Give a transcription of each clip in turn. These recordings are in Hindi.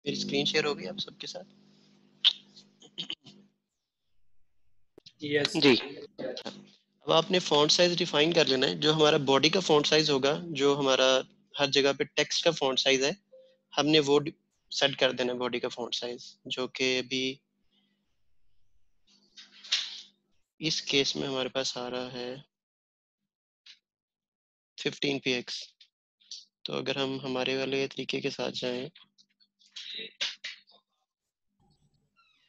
मेरी स्क्रीन शेयर हो गई आप सबके साथ? यस जी। अब आपने फॉन्ट साइज डिफाइन कर लेना है। जो हमारा बॉडी का फॉन्ट साइज होगा, जो हमारा हर जगह पे टेक्स्ट का फॉन्ट साइज है, हमने वो सेट कर देना है बॉडी का फॉन्ट साइज, जो कि अभी इस केस में हमारे पास आ रहा है 15px। तो अगर हम हमारे वाले तरीके के साथ जाएं,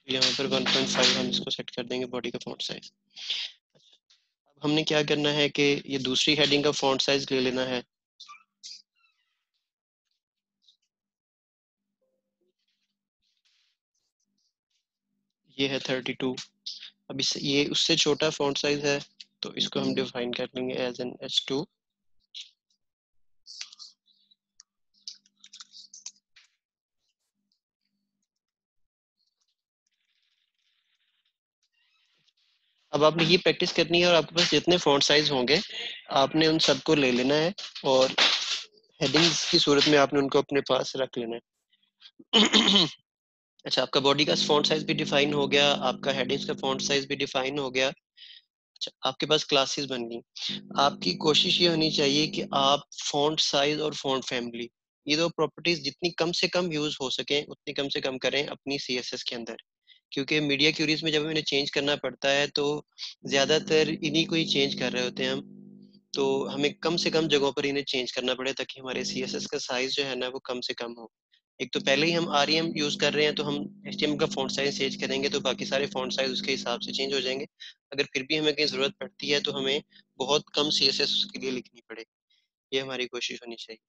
यहाँ पर 1.5 हम इसको सेट कर देंगे बॉडी का फॉन्ट साइज। अब हमने क्या करना है कि ये दूसरी हेडिंग का फॉन्ट साइज ले लेना है। ये है 32। अब इस ये उससे छोटा फॉन्ट साइज है, तो इसको हम डिफाइन कर लेंगे एज एन H2। अब आपने ये प्रैक्टिस करनी है और आपके पास जितने फॉन्ट साइज होंगे आपने उन सबको ले लेना है और हेडिंग्स की सूरत में आपने उनको अपने पास रख लेना है। अच्छा, आपका बॉडी का फॉन्ट साइज भी डिफाइन हो गया, आपका हेडिंग्स का फॉन्ट साइज भी डिफाइन हो गया। अच्छा, आपके पास क्लासेस बन गई। आपकी कोशिश ये होनी चाहिए कि आप फॉन्ट साइज और फॉन्ट फैमिली, ये दो प्रॉपर्टीज जितनी कम से कम यूज हो सके उतनी कम से कम करें अपनी CSS के अंदर। क्योंकि मीडिया क्यूरीज में जब हमें चेंज करना पड़ता है तो ज्यादातर इन्हीं को ही चेंज कर रहे होते हैं हम। तो हमें कम से कम जगहों पर इन्हें चेंज करना पड़े ताकि हमारे CSS का साइज जो है ना वो कम से कम हो। एक तो पहले ही हम REM यूज कर रहे हैं, तो हम HTML का फॉन्ट साइज चेंज करेंगे तो बाकी सारे फॉन्ट साइज उसके हिसाब से चेंज हो जाएंगे। अगर फिर भी हमें कहीं जरूरत पड़ती है तो हमें बहुत कम CSS उसके लिए लिखनी पड़े। ये हमारी कोशिश होनी चाहिए।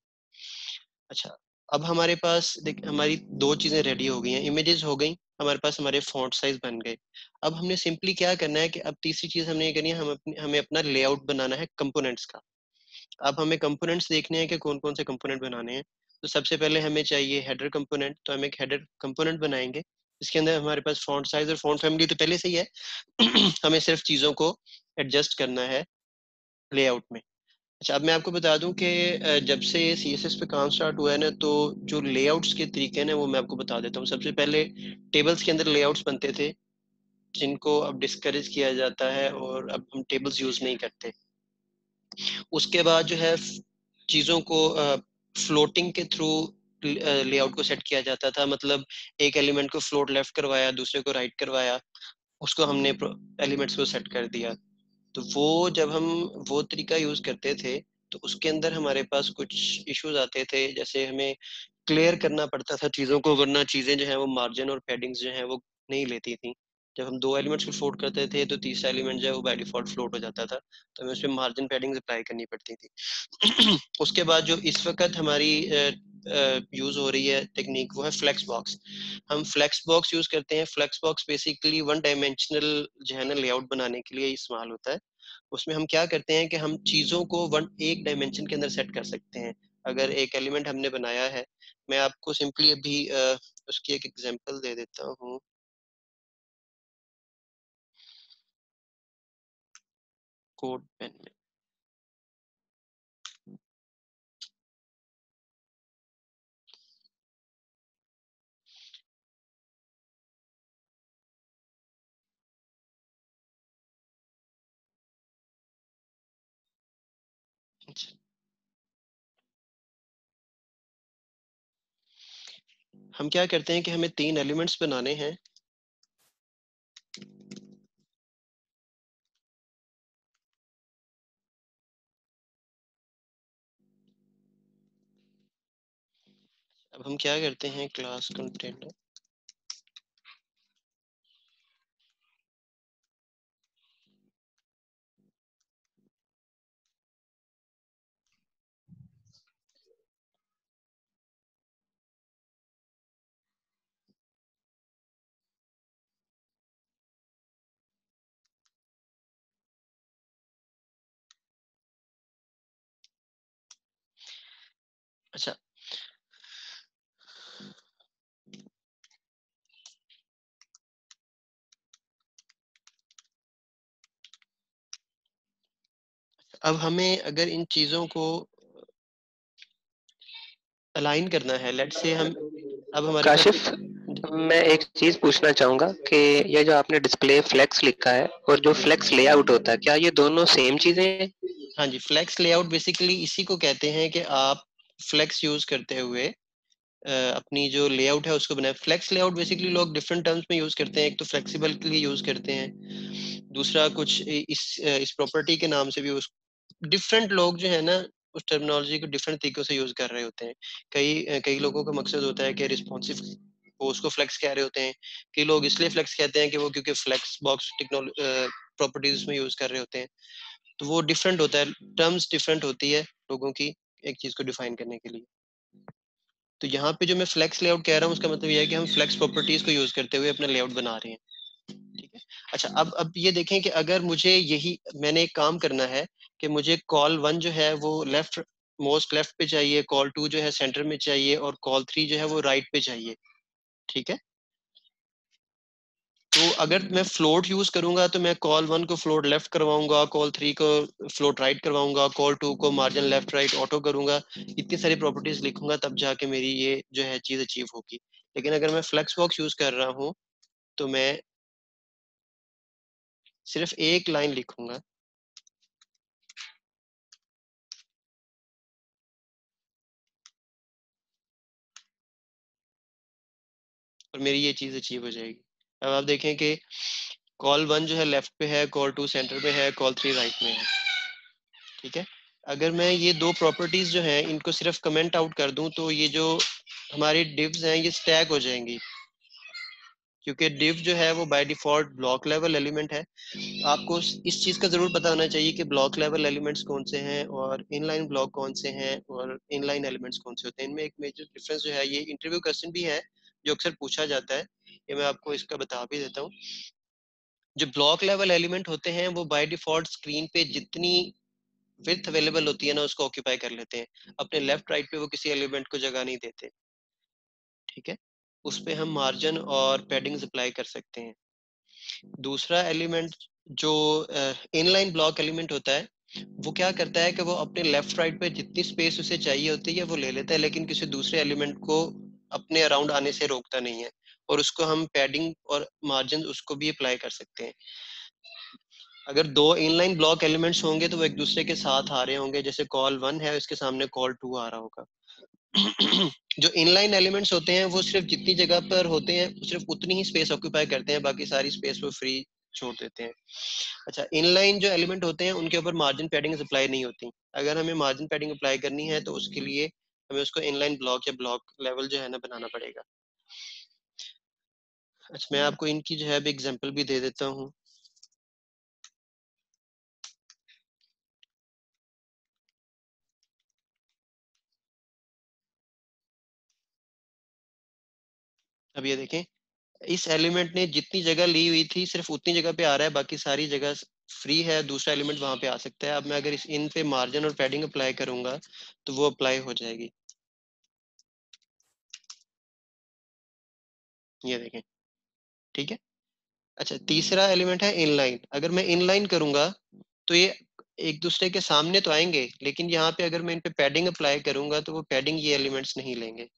अच्छा, अब हमारे पास देख हमारी दो चीजें रेडी हो गई हैं, इमेजेस हो गई, हमारे पास हमारे फॉन्ट साइज बन गए। अब हमने सिंपली क्या करना है कि अब तीसरी चीज हमने ये करनी है, हमें अपना लेआउट बनाना है कंपोनेंट्स का। अब हमें कंपोनेंट्स देखने हैं कि कौन कौन से कंपोनेंट बनाने हैं। तो सबसे पहले हमें चाहिए हेडर कंपोनेंट, तो हम एक हेडर कंपोनेंट बनाएंगे। इसके अंदर हमारे पास फॉन्ट साइज और फॉन्ट फैमिली तो पहले से ही है। हमें सिर्फ चीजों को एडजस्ट करना है लेआउट में। अच्छा, अब मैं आपको बता दूं कि जब से CSS पे काम स्टार्ट हुआ है ना, तो जो लेआउट्स के तरीके हैं ना वो मैं आपको बता देता हूँ। सबसे पहले टेबल्स के अंदर लेआउट्स बनते थे, जिनको अब डिस्करेज किया जाता है और अब हम टेबल्स यूज नहीं करते। उसके बाद जो है चीजों को फ्लोटिंग के थ्रू लेआउट को सेट किया जाता था। मतलब एक एलिमेंट को फ्लोट लेफ्ट करवाया, दूसरे को राइट करवाया, उसको हमने एलिमेंट्स को सेट कर दिया। तो वो जब हम वो तरीका यूज करते थे तो उसके अंदर हमारे पास कुछ इश्यूज आते थे, जैसे हमें क्लियर करना पड़ता था चीजों को, वरना चीजें जो है वो मार्जिन और पैडिंग्स जो है वो नहीं लेती थी। जब हम दो एलिमेंट्स को फ्लोट करते थे तो तीसरा एलिमेंट जो है वो बाय डिफॉल्ट फ्लोट हो जाता था, तो हमें उसमें मार्जिन पैडिंग्स अप्लाई करनी पड़ती थी। उसके बाद जो इस वक्त हमारी यूज हो रही है टेक्निक वो है फ्लेक्स बॉक्स। हम फ्लेक्स बॉक्स यूज करते हैं। Flex box basically one dimensional जो है ना लेआउट बनाने के लिए इस्तेमाल होता है। उसमें हम क्या करते हैं कि हम चीजों को एक डायमेंशन के अंदर सेट कर सकते हैं। अगर एक एलिमेंट हमने बनाया है, मैं आपको सिंपली अभी उसकी एक एग्जांपल दे देता हूँ कोड पेन में। अच्छा, हम क्या करते हैं कि हमें 3 एलिमेंट्स बनाने हैं। अब हम क्या करते हैं, क्लास कंटेनर, अच्छा अब हमें अगर इन चीजों को अलाइन करना है, लेट से हम अब हमारे पास काशिफ, मैं एक चीज पूछना चाहूंगा कि ये जो आपने डिस्प्ले फ्लेक्स लिखा है और जो फ्लेक्स लेआउट होता है, क्या ये दोनों सेम चीजें हैं? हाँ जी, फ्लेक्स लेआउट बेसिकली इसी को कहते हैं कि आप फ्लेक्स यूज करते हुए अपनी जो लेआउट है उसको बनाए। फ्लेक्स लेआउट बेसिकली लोग डिफरेंट टर्म्स में यूज करते हैं। एक तो फ्लेक्सिबल के लिए यूज करते हैं, दूसरा कुछ इस प्रॉपर्टी के नाम से भी उस डिफरेंट लोग जो है ना उस टर्मिनोलॉजी को डिफरेंट तरीकों से यूज कर रहे होते हैं। कई लोगों का मकसद होता है कि रिस्पॉन्सिव, वो उसको फ्लेक्स कह रहे होते हैं। कई लोग इसलिए फ्लेक्स कहते हैं कि वो क्योंकि फ्लेक्स बॉक्स टेक्नोलॉजी प्रॉपर्टीज में यूज कर रहे होते हैं। तो वो डिफरेंट होता है, टर्म्स डिफरेंट होती है लोगों की एक चीज को डिफाइन करने के लिए। तो यहाँ पे जो मैं फ्लेक्स लेआउट कह रहा हूँ उसका मतलब ये है कि हम फ्लेक्स प्रॉपर्टीज को यूज करते हुए अपना लेआउट बना रहे हैं। ठीक है। अच्छा, अब ये देखें कि अगर मुझे यही मैंने एक काम करना है कि मुझे कॉल 1 जो है वो लेफ्ट मोस्ट लेफ्ट पे चाहिए, कॉल 2 जो है सेंटर में चाहिए और कॉल 3 जो है वो राइट पे चाहिए। ठीक है। तो अगर मैं फ्लोट यूज करूंगा तो मैं कॉल 1 को फ्लोट लेफ्ट करवाऊंगा, कॉल 3 को फ्लोट राइट करवाऊंगा, कॉल 2 को मार्जिन लेफ्ट राइट ऑटो करूंगा। इतनी सारी प्रॉपर्टीज लिखूंगा तब जाके मेरी ये जो है चीज अचीव होगी। लेकिन अगर मैं फ्लेक्स बॉक्स यूज कर रहा हूँ तो मैं सिर्फ एक लाइन लिखूंगा और मेरी ये चीज अचीव हो जाएगी। अब आप देखें कि कॉल 1 जो है लेफ्ट पे है, कॉल 2 सेंटर पे है, कॉल 3 राइट में है। ठीक है। अगर मैं ये दो प्रॉपर्टीज जो हैं इनको सिर्फ कमेंट आउट कर दूं तो ये जो हमारी डिव्स हैं ये स्टैक हो जाएंगी, क्योंकि डिव जो है वो by default block level element है। आपको इस चीज का जरूर पता होना चाहिए कि ब्लॉक लेवल एलिमेंट्स कौन से हैं और इनलाइन ब्लॉक कौन से हैं और इनलाइन एलिमेंट्स कौन से होते हैं। इनमें एक मेजर डिफरेंस जो है, ये इंटरव्यू क्वेश्चन भी है जो अक्सर पूछा जाता है, ये मैं आपको इसका बता भी देता हूँ। जो ब्लॉक लेवल एलिमेंट होते हैं वो बाय डिफॉल्ट स्क्रीन पे जितनी विड्थ अवेलेबल होती है ना उसको ऑक्यूपाई कर लेते हैं। अपने लेफ्ट राइट पे वो किसी एलिमेंट को जगह नहीं देते। ठीक है। उस पे हम मार्जिन और पैडिंग्स अप्लाई कर सकते हैं। दूसरा एलिमेंट जो इनलाइन ब्लॉक एलिमेंट होता है वो क्या करता है कि वो अपने लेफ्ट राइट पे जितनी स्पेस उसे चाहिए होती है वो ले लेता है, लेकिन किसी दूसरे एलिमेंट को अपने अराउंड आने से रोकता नहीं है। और उसको हम पैडिंग और मार्जिन उसको भी अप्लाई कर सकते हैं। अगर दो इनलाइन ब्लॉक एलिमेंट्स होंगे तो वो एक दूसरे के साथ आ रहे होंगे, जैसे कॉल 1 है उसके सामने कॉल 2 आ रहा होगा। जो इनलाइन एलिमेंट्स होते हैं वो सिर्फ जितनी जगह पर होते हैं सिर्फ उतनी ही स्पेस ऑक्यूपाई करते हैं, बाकी सारी स्पेस वो फ्री छोड़ देते हैं। अच्छा, इनलाइन जो एलिमेंट होते हैं उनके ऊपर मार्जिन पैडिंग अप्लाई नहीं होती। अगर हमें मार्जिन पैडिंग अप्लाई करनी है तो उसके लिए हमें उसको इनलाइन ब्लॉक या ब्लॉक लेवल जो है ना बनाना पड़ेगा। अच्छा, मैं आपको इनकी जो है अभी एग्जांपल भी दे देता हूँ। अब ये देखें, इस एलिमेंट ने जितनी जगह ली हुई थी सिर्फ उतनी जगह पे आ रहा है, बाकी सारी जगह फ्री है, दूसरा एलिमेंट वहां पे आ सकता है। अब मैं अगर इस इन पे मार्जिन और पैडिंग अप्लाई करूंगा तो वो अप्लाई हो जाएगी। ये देखें। ठीक है। अच्छा, तीसरा एलिमेंट है इनलाइन। अगर मैं इनलाइन करूंगा तो ये एक दूसरे के सामने तो आएंगे, लेकिन यहाँ पे अगर मैं इन पे पैडिंग अप्लाई करूंगा तो वो पैडिंग ये एलिमेंट्स नहीं लेंगे।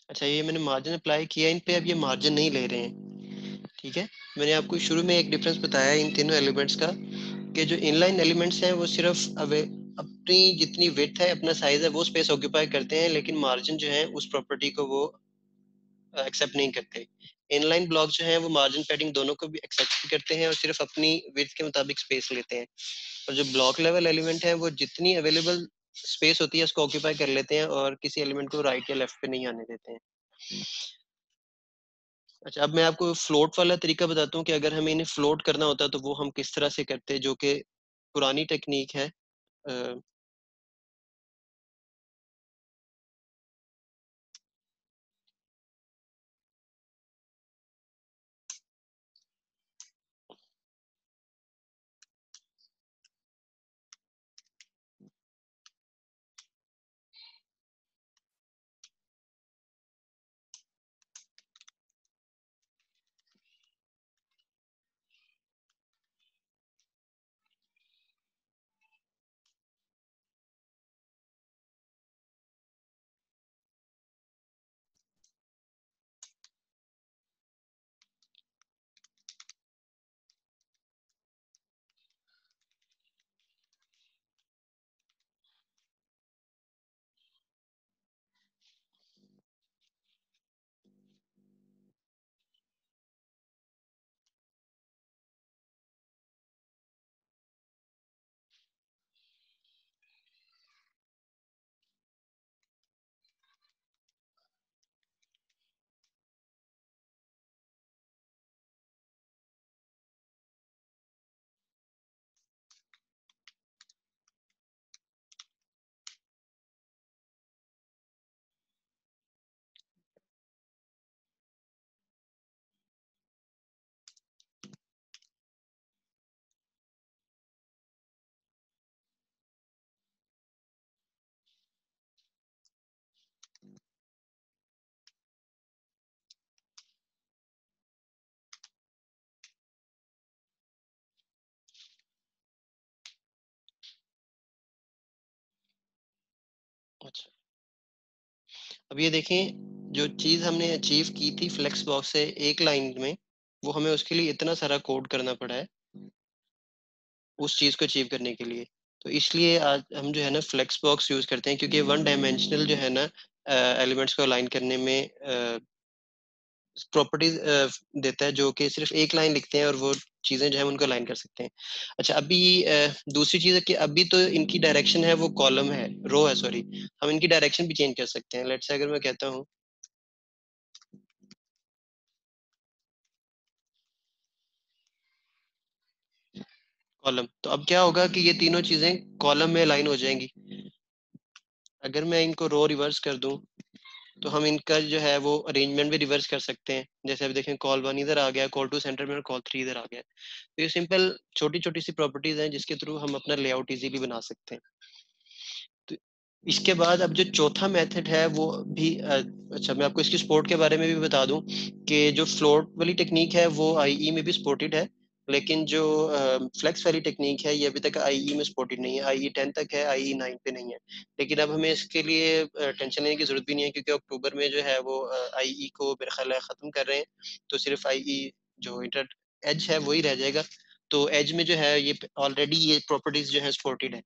अच्छा, ये मैंने मार्जिन अप्लाई किया इन पे, अब ये मार्जिन नहीं ले रहे हैं। ठीक है। मैंने आपको शुरू में एक डिफरेंस बताया इन तीनों एलिमेंट्स का, कि जो इनलाइन एलिमेंट्स हैं वो सिर्फ अपनी जितनी विड्थ है, अपना साइज है, वो स्पेस ऑक्यूपाई करते हैं, लेकिन मार्जिन जो है उस प्रॉपर्टी को वो एक्सेप्ट नहीं करते। इनलाइन ब्लॉक जो है वो मार्जिन पैडिंग दोनों को भी एक्सेप्ट करते हैं और सिर्फ अपनी विड्थ के मुताबिक स्पेस लेते हैं। और जो ब्लॉक लेवल एलिमेंट है वो जितनी अवेलेबल स्पेस होती है उसको ऑक्यूपाई कर लेते हैं और किसी एलिमेंट को राइट या लेफ्ट पे नहीं आने देते हैं। अच्छा, अब मैं आपको फ्लोट वाला तरीका बताता हूँ कि अगर हमें इन्हें फ्लोट करना होता तो वो हम किस तरह से करते हैं, जो कि पुरानी टेक्निक है। अच्छा, अब ये देखें, जो चीज़ हमने अचीव की थी फ्लेक्स बॉक्स से एक लाइन में, वो हमें उसके लिए इतना सारा कोड करना पड़ा है उस चीज़ को अचीव करने के लिए। तो इसलिए आज हम जो है ना फ्लेक्स बॉक्स यूज़ करते हैं, क्योंकि वन डायमेंशनल जो है ना एलिमेंट्स को अलाइन करने में प्रॉपर्टीज देता है, जो कि सिर्फ एक लाइन लिखते हैं और वो चीजें जो है उनको अलाइन कर सकते हैं। अच्छा, अभी दूसरी चीज है कि अभी तो इनकी डायरेक्शन है वो कॉलम है, रो है सॉरी, हम इनकी डायरेक्शन भी चेंज कर सकते हैं। लेट्स से अगर मैं कहता हूँ कॉलम, तो अब क्या होगा कि ये तीनों चीजें कॉलम में अलाइन हो जाएंगी। अगर मैं इनको रो रिवर्स कर दूं, तो हम इनका जो है वो अरेंजमेंट भी रिवर्स कर सकते हैं। जैसे अब देखें, कॉल वन इधर आ गया, कॉल टू सेंटर में, और कॉल थ्री इधर आ गया। तो ये सिंपल छोटी छोटी सी प्रॉपर्टीज हैं जिसके थ्रू हम अपना लेआउट इजीली बना सकते हैं। तो इसके बाद अब जो चौथा मेथड है वो भी अच्छा, मैं आपको इसकी सपोर्ट के बारे में भी बता दूं कि जो फ्लोट वाली टेक्निक है वो आईई में भी सपोर्टेड है, लेकिन जो फ्लेक्स वाली टेक्निक है ये अभी तक आईई में सपोर्टेड नहीं है। आईई 10 तक है, आईई 9 पे नहीं है। लेकिन अब हमें इसके लिए टेंशन लेने की जरूरत भी नहीं है, क्योंकि अक्टूबर में जो है वो आईई को मेरे ख्याल है खत्म कर रहे हैं। तो सिर्फ आईई जो इंटर एज है वही रह जाएगा। तो एज में जो है ये ऑलरेडी ये प्रॉपर्टीज जो है सपोर्टेड है।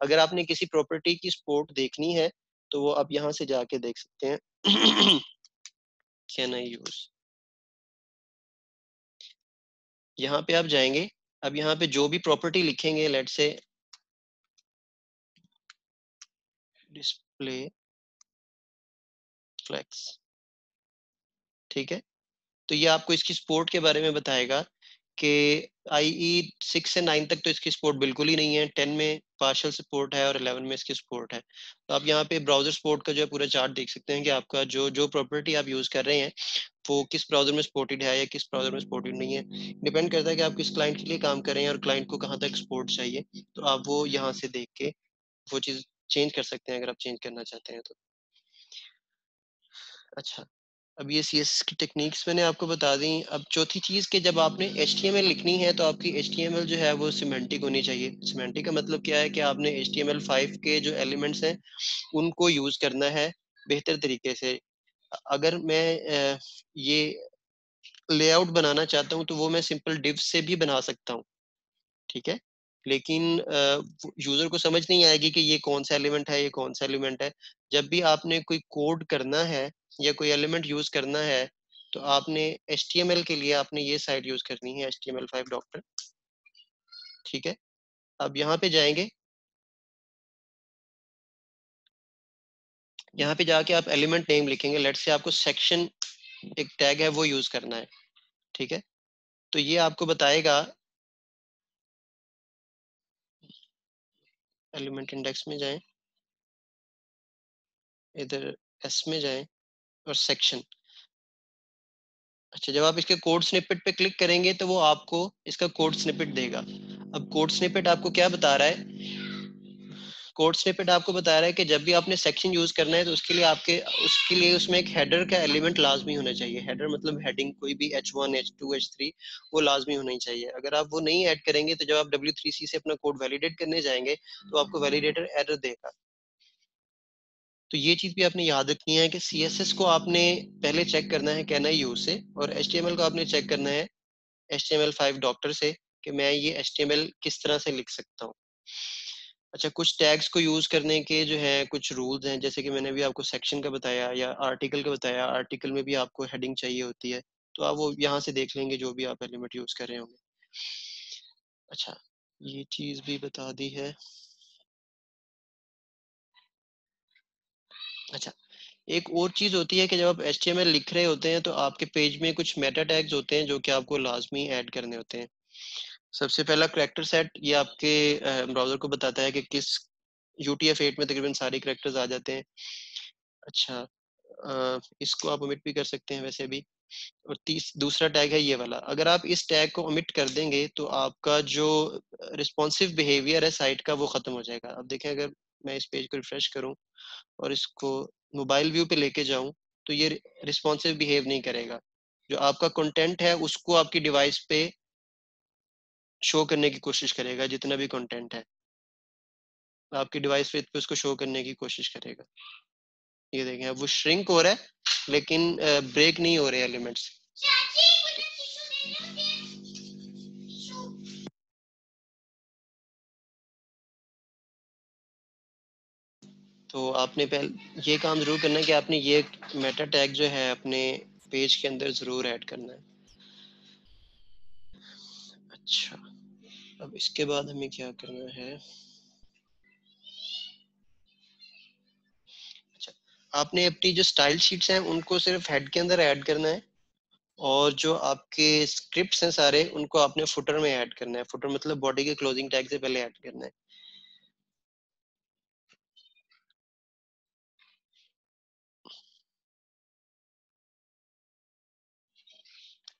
अगर आपने किसी प्रॉपर्टी की सपोर्ट देखनी है तो वो आप यहाँ से जाके देख सकते हैं। कैन आई यूज, यहाँ पे आप जाएंगे। अब यहाँ पे जो भी प्रॉपर्टी लिखेंगे, लेट से डिस्प्ले फ्लेक्स, ठीक है। तो ये आपको इसकी सपोर्ट के बारे में बताएगा कि आईई 6 से 9 तक तो इसकी सपोर्ट बिल्कुल ही नहीं है, 10 में पार्शियल सपोर्ट है और 11 में इसकी सपोर्ट है। तो आप यहाँ पे ब्राउजर सपोर्ट का जो है पूरा चार्ट देख सकते हैं कि आपका जो जो प्रॉपर्टी आप यूज कर रहे हैं वो किस ब्राउजर में सपोर्टेड है या किस ब्राउजर में सपोर्टेड नहीं है। डिपेंड करता है कि आप किस क्लाइंट के लिए काम कर रहे हैं और क्लाइंट को कहाँ तक सपोर्ट चाहिए। तो आप वो यहाँ से देख के वो चीज़ चेंज कर सकते हैं अगर आप चेंज करना चाहते हैं तो। अच्छा, अब ये CSS की टेक्निक्स मैंने आपको बता दी। अब चौथी चीज़ कि जब आपने HTML लिखनी है तो आपकी HTML जो है वो सिमेंटिक होनी चाहिए। सिमेंटिक का मतलब क्या है कि आपने HTML5 के जो एलिमेंट्स हैं उनको यूज़ करना है बेहतर तरीके से। अगर मैं ये लेआउट बनाना चाहता हूँ तो वो मैं सिंपल डिव से भी बना सकता हूँ, ठीक है। लेकिन यूजर को समझ नहीं आएगी कि ये कौन सा एलिमेंट है, ये कौन सा एलिमेंट है। जब भी आपने कोई कोड करना है या कोई एलिमेंट यूज करना है तो आपने HTML के लिए आपने ये साइट यूज करनी है, HTML5 डॉक्टर, ठीक है। अब यहाँ पे जाएंगे, यहाँ पे जाके आप एलिमेंट नेम लिखेंगे। लेट से आपको सेक्शन एक टैग है वो यूज करना है, ठीक है। तो ये आपको बताएगा, एलिमेंट इंडेक्स में जाएं, इधर एस में जाएं और सेक्शन। अच्छा, जब आप इसके कोड स्निपेट पे क्लिक करेंगे तो वो आपको इसका कोड स्निपेट देगा। अब कोड स्निपेट आपको क्या बता रहा है? कोड स्निपेट आपको बता रहा है कि जब भी आपने सेक्शन यूज करना है तो उसके लिए उसमें एक हेडर का एलिमेंट लाजमी होना चाहिए। हेडर मतलब हेडिंग, कोई भी H1 H2 H3 वो लाजमी होनी चाहिए। अगर आप वो नहीं ऐड करेंगे तो जब आप W3C से अपना कोड वैलिडेट करने जाएंगे तो आपको वैलिडेटर एरर देगा। तो ये चीज भी आपने याद रखनी है कि CSS को आपने पहले चेक करना है कैन आई यूज से, और HTML को आपने चेक करना है HTML5 डॉक्टर से कि मैं ये HTML किस तरह से लिख सकता हूँ। अच्छा, कुछ टैग्स को यूज करने के जो है कुछ रूल्स हैं, जैसे कि मैंने भी आपको सेक्शन का बताया या आर्टिकल का बताया। आर्टिकल में भी आपको हेडिंग चाहिए होती है, तो आप वो यहाँ से देख लेंगे जो भी आप एलिमेंट यूज कर रहे होंगे। अच्छा, ये चीज भी बता दी है। अच्छा, एक और चीज होती है कि जब आप HTML लिख रहे होते हैं तो आपके पेज में कुछ मेटा टैग्स होते हैं जो कि आपको लाजमी ऐड करने होते हैं। सबसे पहला करेक्टर सेट, ये आपके ब्राउजर को बताता है कि किस UTF-8 में तकरीबन सारे करेक्टर्स आ जाते हैं। अच्छा, इसको आप ओमिट भी कर सकते हैं वैसे भी। और दूसरा टैग है ये वाला। अगर आप इस टैग को ओमिट कर देंगे तो आपका जो रिस्पॉन्सिव बिहेवियर है साइट का वो खत्म हो जाएगा। अब देखें, अगर मैं इस पेज को रिफ्रेश करूं और इसको मोबाइल व्यू पे लेके जाऊं तो ये रिस्पॉन्सिव बिहेव नहीं करेगा। जो आपका कंटेंट है उसको आपकी डिवाइस पे शो करने की कोशिश करेगा, जितना भी कंटेंट है। आपकी डिवाइस पे उसको शो करने की कोशिश करेगा। ये देखें अब वो श्रिंक हो रहा है लेकिन ब्रेक नहीं हो रहे एलिमेंट्स। तो आपने पहले ये काम जरूर करना है कि आपने ये मेटा टैग जो है अपने पेज के अंदर जरूर ऐड करना है। अच्छा, अब इसके बाद हमें क्या करना है? अच्छा, आपने अपनी जो स्टाइल शीट्स हैं उनको सिर्फ हेड के अंदर ऐड करना है, और जो आपके स्क्रिप्ट्स हैं सारे उनको आपने फुटर में ऐड करना है। फुटर मतलब बॉडी के क्लोजिंग टैग से पहले ऐड करना है।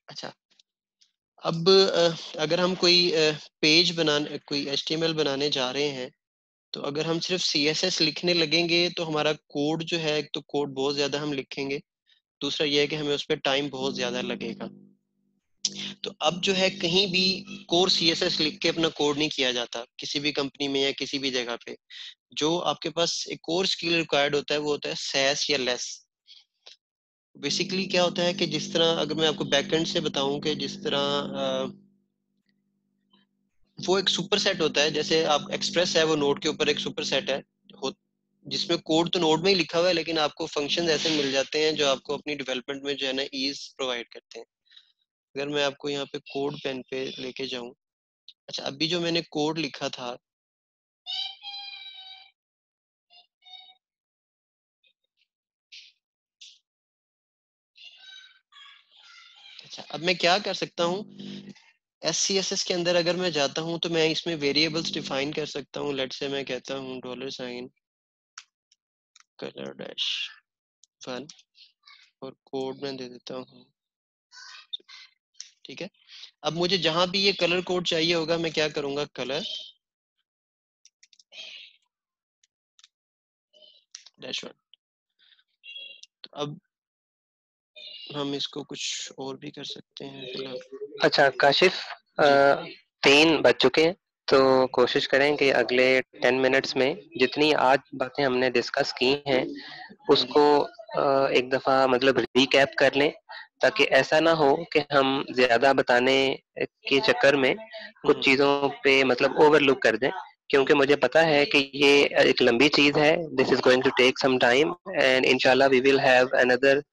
अच्छा, अब अगर हम कोई पेज बनाने, कोई HTML बनाने जा रहे हैं, तो अगर हम सिर्फ CSS लिखने लगेंगे तो हमारा कोड जो है, एक तो कोड बहुत ज्यादा हम लिखेंगे, दूसरा यह है कि हमें उस पर टाइम बहुत ज्यादा लगेगा। तो अब जो है कहीं भी कोर CSS लिख के अपना कोड नहीं किया जाता किसी भी कंपनी में या किसी भी जगह पे। जो आपके पास एक कोर स्किल रिक्वायर्ड होता है वो होता है सैस या लेस। बेसिकली क्या होता है कि जिस तरह, अगर मैं आपको बैकएंड से बताऊं कि जिस तरह वो एक सुपर सेट होता है, जैसे आप एक्सप्रेस है वो नोड के ऊपर एक सुपर सेट है, हो जिसमें कोड तो नोड में ही लिखा हुआ है लेकिन आपको फंक्शन ऐसे मिल जाते हैं जो आपको अपनी डेवलपमेंट में जो है ना ईज प्रोवाइड करते हैं। अगर मैं आपको यहाँ पे कोड पेन पे लेके जाऊं, अच्छा अभी जो मैंने कोड लिखा था, अच्छा अब मैं क्या कर सकता हूँ, SCSS के अंदर अगर मैं जाता हूँ तो मैं इसमें वेरिएबल्स डिफाइन कर सकता हूँ। लेट से मैं कहता हूँ $, कलर डैश 1, और कोड में दे देता हूँ, ठीक है। अब मुझे जहां भी ये कलर कोड चाहिए होगा मैं क्या करूंगा, कलर डैश 1। तो अब हम इसको कुछ और भी कर सकते हैं फिलहाल। अच्छा काशिफ, जी 3 बज चुके हैं, तो कोशिश करें कि अगले 10 मिनट्स में जितनी आज बातें हमने डिस्कस की हैं उसको एक दफा मतलब रिकैप कर लें, ताकि ऐसा ना हो कि हम ज्यादा बताने के चक्कर में कुछ चीजों पे मतलब ओवरलुक कर दें, क्योंकि मुझे पता है कि ये एक लंबी चीज है। This is going to take some time and इंशाल्लाह we will have another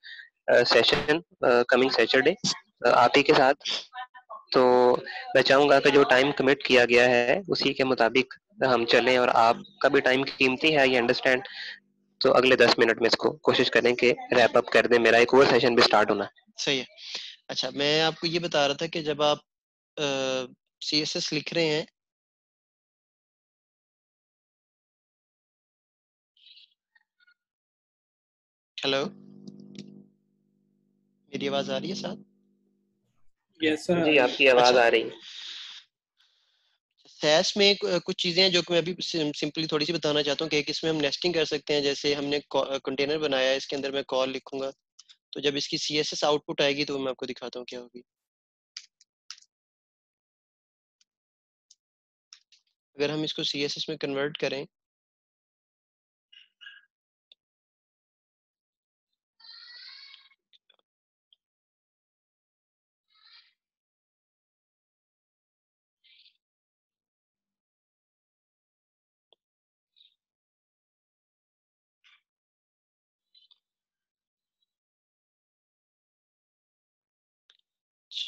session coming Saturday आप ही के साथ। तो मैं चाहूंगा कि जो टाइम कमिट किया गया है उसी के मुताबिक हम चलें, और आपका भी टाइम कीमती है, ये अंडरस्टैंड। तो अगले 10 मिनट में इसको कोशिश करें कि रैप अप कर दें, मेरा एक और सेशन भी स्टार्ट होना है। सही है। अच्छा मैं आपको ये बता रहा था कि जब आप CSS लिख रहे हैं, हेलो मेरी आवाज आ रही है साथ? यस सर, आ जी रही आपकी है। आवाज अच्छा, आ रही है। सैस में कुछ चीजें हैं जो कि मैं अभी सिंपली थोड़ी सी बताना चाहता हूँ कि इसमें हम नेस्टिंग कर सकते हैं। जैसे हमने कंटेनर बनाया है, इसके अंदर मैं कॉल लिखूंगा, तो जब इसकी CSS आउटपुट आएगी तो मैं आपको दिखाता हूँ क्या होगी। अगर हम इसको CSS में कन्वर्ट करें,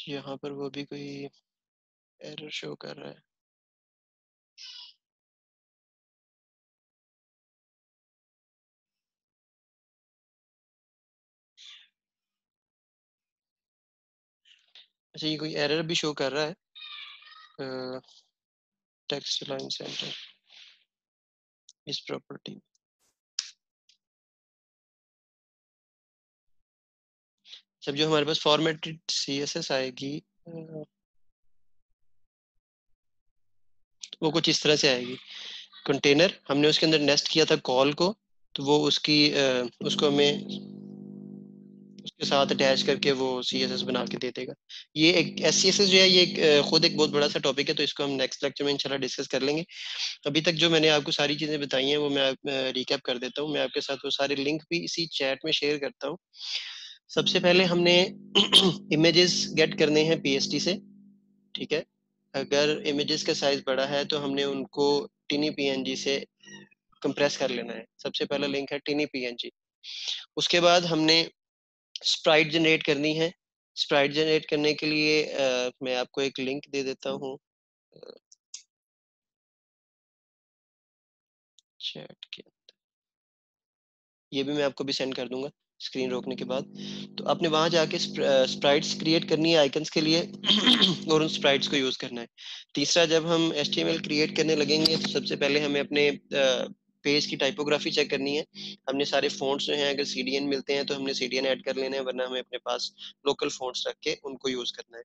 यहाँ पर वो भी कोई एरर शो कर रहा है। अच्छा ये कोई एरर भी शो कर रहा है, टेक्स्ट लाइन सेंटर इस प्रॉपर्टी। जब जो हमारे पास फॉर्मेटेड CSS आएगी, वो कुछ इस तरह से आएगी। कंटेनर हमने उसके अंदर नेस्ट किया था कॉल को, तो वो उसकी उसको हमें उसके साथ अटैच करके वो CSS बना के दे देगा। ये एक SCSS जो है ये खुद एक बहुत बड़ा सा टॉपिक है, तो इसको हम नेक्स्ट लेक्चर में इंशाल्लाह डिस्कस कर लेंगे। अभी तक जो मैंने आपको सारी चीज़ें बताई हैं वो मैं रिकैप कर देता हूँ। मैं आपके साथ वो सारे लिंक भी इसी चैट में शेयर करता हूँ। सबसे पहले हमने इमेजेस गेट करने हैं PST से, ठीक है। अगर इमेजेस का साइज बड़ा है तो हमने उनको टिनी PNG से कंप्रेस कर लेना है। सबसे पहला लिंक है टिनी PNG। उसके बाद हमने स्प्राइट जनरेट करनी है। स्प्राइट जनरेट करने के लिए मैं आपको एक लिंक दे देता हूँ चैट के, ये भी मैं आपको भी सेंड कर दूंगा स्क्रीन रोकने के बाद। तो आपने वहां जाके स्प्राइट्स क्रिएट करनी है आइकन्स के लिए और उन स्प्राइट्स को यूज करना है। तीसरा, जब हम HTML क्रिएट करने लगेंगे तो सबसे पहले हमें अपने पेज की टाइपोग्राफी चेक करनी है। हमने सारे फ़ॉन्ट्स जो हैं अगर CDN मिलते हैं तो हमने CDN ऐड कर लेना है, वरना हमें अपने पास लोकल फ़ॉन्ट्स रख के उनको यूज़ करना है।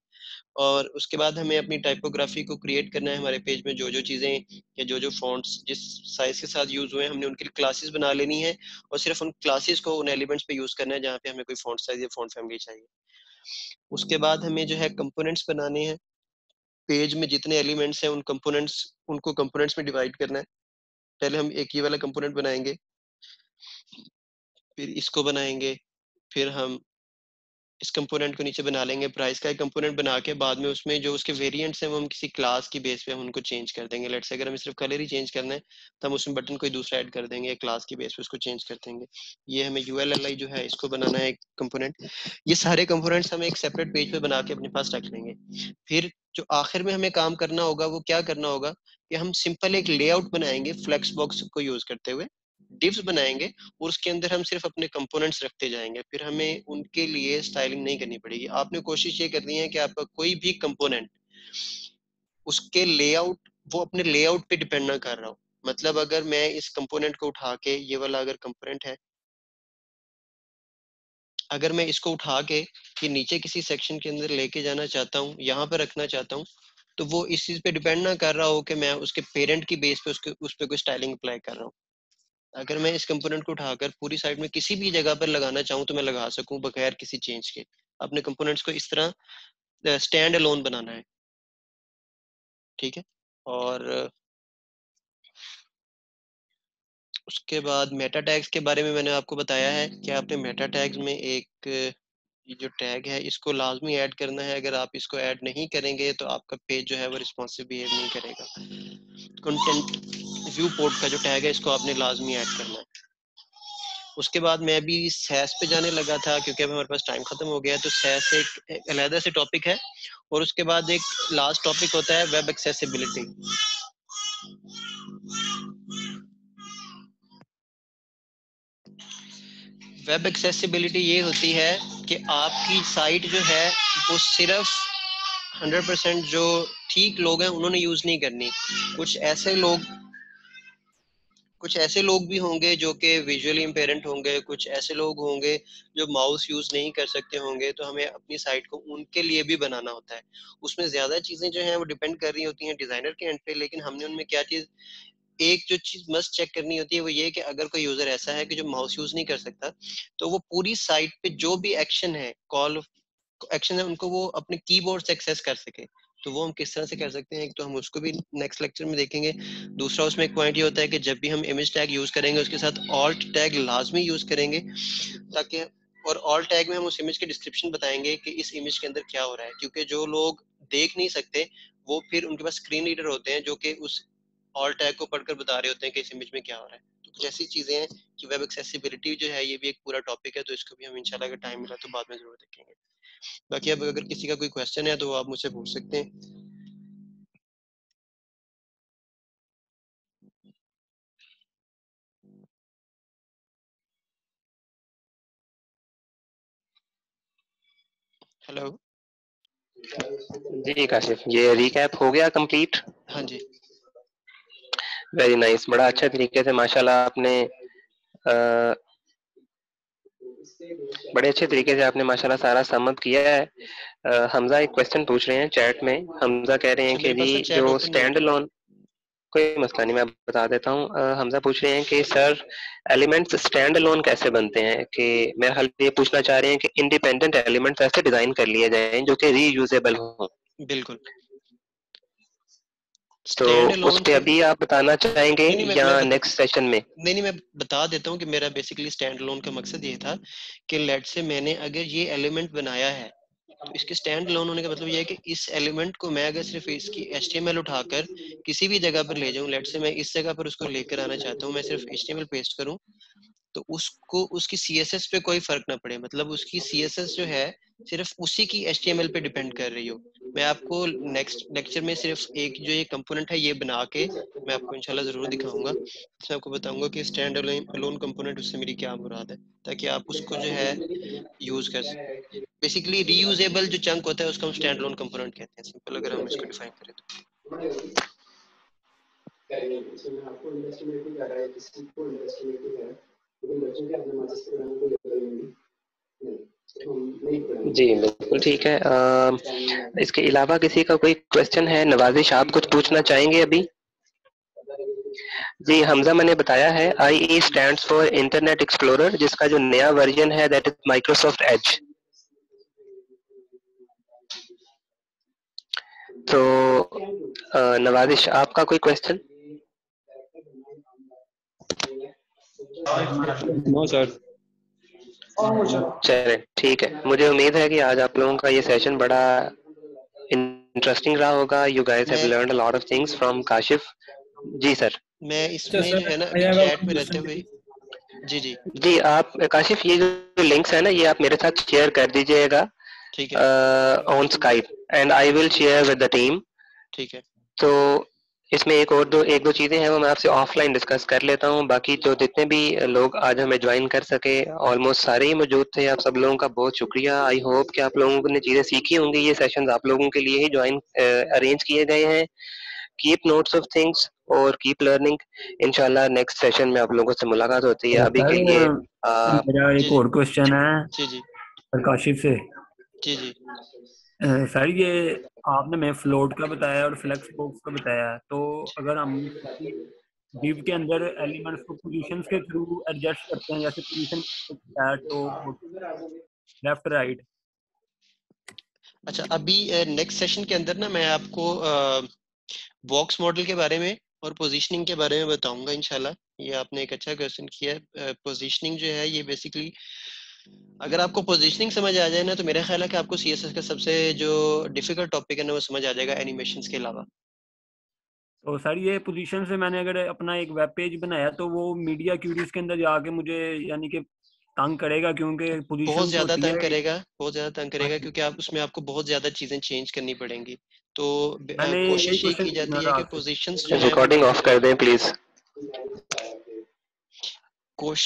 और उसके बाद हमें अपनी टाइपोग्राफी को क्रिएट करना है। हमारे पेज में जो जो चीज़ें या जो जो फ़ॉन्ट्स जिस साइज़ के साथ यूज़ हुए हैं हमने उनकी क्लासेस बना लेनी है और सिर्फ उन क्लासेस को उन एलिमेंट्स पे यूज़ करना है जहाँ पे हमें कोई फ़ॉन्ट साइज़ या फ़ॉन्ट फैमिली चाहिए। उसके बाद हमें जो है कंपोनेंट्स बनाने हैं। पेज में जितने एलिमेंट्स हैं उन कंपोनेंट्स उनको कंपोनेंट्स में डिवाइड करना है। पहले हम एक ये वाला कंपोनेंट बनाएंगे, फिर इसको बनाएंगे, फिर हम इस कंपोनेंट को नीचे बना लेंगे। प्राइस का एक कंपोनेंट बना के बाद में उसमें जो उसके वेरिएंट्स हैं वो हम किसी क्लास की बेस पे हम उनको चेंज कर देंगे। लेट्स से अगर हमें सिर्फ कलर ही चेंज करना है तो हम उसमें बटन कोई दूसरा ऐड कर देंगे, क्लास की बेस पे उसको चेंज कर देंगे। ये हमें ULLI जो है इसको बनाना है एक कंपोनेंट। ये सारे कंपोनेंट्स हम एक सेपरेट पेज पे बना के अपने पास रख लेंगे। फिर जो आखिर में हमें काम करना होगा वो क्या करना होगा कि हम सिंपल एक लेआउट बनाएंगे फ्लेक्स बॉक्स को यूज करते हुए, डिव्स बनाएंगे और उसके अंदर हम सिर्फ अपने कंपोनेंट्स रखते जाएंगे। फिर हमें उनके लिए स्टाइलिंग नहीं करनी पड़ेगी। आपने कोशिश ये करनी है कि आपका कोई भी कंपोनेंट उसके लेआउट वो अपने लेआउट पे डिपेंड ना कर रहा हो। मतलब अगर मैं इस कंपोनेंट को उठा के, ये वाला अगर कंपोनेंट है, अगर मैं इसको उठा के ये नीचे किसी सेक्शन के अंदर लेके जाना चाहता हूँ, यहाँ पे रखना चाहता हूँ, तो वो इस चीज पे डिपेंड ना कर रहा हो कि मैं उसके पेरेंट की बेस पे उसके उस पे कोई स्टाइलिंग अप्लाई कर रहा हूँ। अगर मैं इस कंपोनेंट को उठाकर पूरी साइड में किसी भी जगह पर लगाना चाहूँ तो मैं लगा सकूं बगैर किसी चेंज के। अपने कंपोनेंट्स को इस तरह स्टैंड अलोन बनाना है, ठीक है। और उसके बाद मेटा टैग्स के बारे में मैंने आपको बताया है कि आपने मेटा टैग्स में एक ये जो टैग है इसको लाजमी ऐड करना है। अगर आप इसको ऐड नहीं करेंगे तो आपका पेज जो है वो रिस्पॉन्सिव बिहेव नहीं करेगा। कंटेंट व्यू पोर्ट का जो टैग है इसको आपने लाजमी ऐड करना है। उसके बाद मैं भी सैस पे जाने लगा था क्योंकि अब हमारे पास टाइम खत्म हो गया है, तो सैस एक अलहदा से टॉपिक है। और उसके बाद एक लास्ट टॉपिक होता है वेब एक्सेसिबिलिटी। वेब एक्सेसिबिलिटी ये होती है कि आपकी साइट जो है वो सिर्फ 100% जो ठीक लोग हैं उन्होंने यूज नहीं करनी। कुछ ऐसे लोग भी होंगे जो कि विजुअली इम्पेरेंट होंगे, कुछ ऐसे लोग होंगे जो माउस यूज नहीं कर सकते होंगे, तो हमें अपनी साइट को उनके लिए भी बनाना होता है। उसमें ज्यादा चीजें जो हैं वो डिपेंड कर रही होती हैं डिजाइनर के एंड पे, लेकिन हमने उनमें क्या चीज, एक जो चीज मस्ट चेक करनी होती है वो ये कि अगर कोई यूजर ऐसा है कि जो माउस यूज नहीं कर सकता, तो वो पूरी साइट पे जो भी एक्शन है, कॉल एक्शन है, उनको वो अपने कीबोर्ड से एक्सेस कर सके। तो वो हम किस तरह से कर सकते हैं, एक तो हम उसको भी नेक्स्ट लेक्चर में देखेंगे। दूसरा उसमें एक पॉइंट ये होता है कि जब भी हम इमेज टैग यूज करेंगे उसके साथ ऑल्ट टैग लाजमी यूज करेंगे, ताकि और ऑल्ट टैग में हम उस इमेज के डिस्क्रिप्शन बताएंगे कि इस इमेज के अंदर क्या हो रहा है। क्योंकि जो लोग देख नहीं सकते वो फिर उनके पास स्क्रीन रीडर होते हैं जो कि उस ऑल्ट टैग को पढ़कर बता रहे होते हैं कि इस इमेज में क्या हो रहा है। तो कुछ ऐसी चीजें हैं कि वेब एक्सेसिबिलिटी जो है ये भी एक पूरा टॉपिक है, तो इसको भी हम इंशाल्लाह अगर टाइम मिला तो बाद में जरूर देखेंगे। बाकी अब अगर किसी का कोई क्वेश्चन है तो आप मुझसे पूछ सकते हैं। हेलो। जी काशिफ, ये रिकैप हो गया कंप्लीट? हाँ जी। वेरी नाइस, बड़ा अच्छा तरीके से माशाल्लाह आपने बड़े अच्छे तरीके से आपने माशाल्लाह सारा समअप किया है। हमजा एक क्वेश्चन पूछ रहे हैं चैट में। हमजा कह रहे हैं अच्छा, कि मेरे जी पास ना चैट जो ओपन नहीं हो स्टैंड रही। अलोन, कोई मसला नहीं, मैं बता देता हूँ। हमजा पूछ रहे हैं कि सर एलिमेंट्स स्टैंड अलोन कैसे बनते हैं, कि मेरा ख्याल ये पूछना चाह रहे हैं कि इंडिपेंडेंट एलिमेंट्स ऐसे डिजाइन कर लिए जाएं जो कि रीयूजेबल हों। बिल्कुल। तो स्टैंड उस अलोन पे के अभी आप बताना चाहेंगे नहीं नहीं या मैं नेक्स्ट सेशन में? नहीं मैं बता देता हूँ कि मेरा बेसिकली स्टैंड अलोन का मकसद ये था कि लेट से मैंने अगर ये एलिमेंट बनाया है तो इसके स्टैंड अलोन होने का मतलब ये है कि इस एलिमेंट को मैं अगर सिर्फ इसकी HTML उठाकर किसी भी जगह पर ले जाऊं, लेट से मैं इस जगह पर उसको लेकर आना चाहता हूँ, मैं सिर्फ HTML पेस्ट करूं तो उसको उसकी CSS पे कोई फर्क ना पड़े, मतलब उसकी CSS जो है सिर्फ उसी की HTML पे डिपेंड कर रही हो। मैं आपको नेक्स्ट लेक्चर में सिर्फ एक जो ये कंपोनेंट है ये बना के मैं आपको इंशाल्लाह जरूर दिखाऊंगा, इसमें आपको बताऊंगा कि स्टैंड अलोन कंपोनेंट उससे मेरी क्या मुराद है, ताकि आप उसको जो है यूज कर सकें। बेसिकली रीयूजेबल जो चंक होता है उसको हम स्टैंड अलोन कंपोनेंट कहते हैं, सिंपल अगर हम इसको डिफाइन करें तो। जी बिल्कुल ठीक है। इसके अलावा किसी का कोई क्वेश्चन है? नवाजिश आप कुछ पूछना चाहेंगे अभी? जी हमजा मैंने बताया है IE stands for internet explorer, जिसका जो नया वर्जन है दैट इज माइक्रोसॉफ्ट एज। तो नवाजिश आपका कोई क्वेश्चन? No sir. चले ठीक है, मुझे उम्मीद है कि आज आप लोगों का ये सेशन बड़ा इंटरेस्टिंग रहा होगा। यू गाइस हैव मैं learned a lot of things from Kashif. जी सर। मैं अच्छा इसमें जो सर, है ना आई अभी हैव अ चैट में रहते क्वेश्चन हुए प्लीज। जी जी जी आप काशिफ ये जो लिंक्स है ना ये आप मेरे साथ शेयर कर दीजिएगा ठीक है on Skype and I will share with the team. ठीक है तो इसमें एक दो चीजें हैं वो मैं आपसे ऑफलाइन डिस्कस कर लेता हूँ। बाकी जो जितने भी लोग आज हमें ज्वाइन कर सके ऑलमोस्ट सारे ही मौजूद थे। आप सब लोगों का बहुत शुक्रिया। आई होप कि आप लोगों ने चीजें सीखी होंगी। ये सेशंस आप लोगों के लिए ही ज्वाइन अरेंज किए गए हैं। कीप नोट्स ऑफ थिंग्स और कीप लर्निंग। इंशाल्लाह नेक्स्ट सेशन में आप लोगों से मुलाकात होती है। अभी के सर लिए मेरा जी एक जी और क्वेश्चन है जी जी प्रकाशिफ से। जी जी सर ये आपने मैं फ्लोट का बताया और फ्लेक्स बॉक्स का बताया, तो अगर हम किसी डिव के अंदर एलिमेंट्स को पोजीशंस के थ्रू एडजस्ट करते हैं, जैसे पोजीशन टॉप लेफ्ट राइट। अच्छा अभी नेक्स्ट सेशन के अंदर ना मैं आपको बॉक्स मॉडल के बारे में और पोजीशनिंग के बारे में बताऊंगा इंशाल्लाह। ये आपने एक अच्छा क्वेश्चन किया है। पोजीशनिंग जो है ये बेसिकली अगर आपको पोजीशनिंग समझ आ जाए ना तो मेरा ख्याल है कि आपको CSS का सबसे जो डिफिकल्ट टॉपिक है ना वो समझ आ जाएगा एनिमेशंस के अलावा। तो सर ये पोजीशन से मैंने अगर अपना एक वेब पेज बनाया तो वो मीडिया क्यूरीज के अंदर जाके मुझे यानी कि तंग करेगा, क्योंकि बहुत पोजीशंस ज्यादा होती तंग है। करेगा, बहुत ज्यादा तंग हाँ करेगा, जी, क्योंकि आप उसमें आपको बहुत ज्यादा चीजें चेंज करनी पड़ेंगी। तो मैंने यही कोशिश ये क्वेश्चन की पूछना जाती है था कि आपसे। पोजीशंस जो है वो रिकॉर्डिंग ऑफ कर दें प्लीज। कोश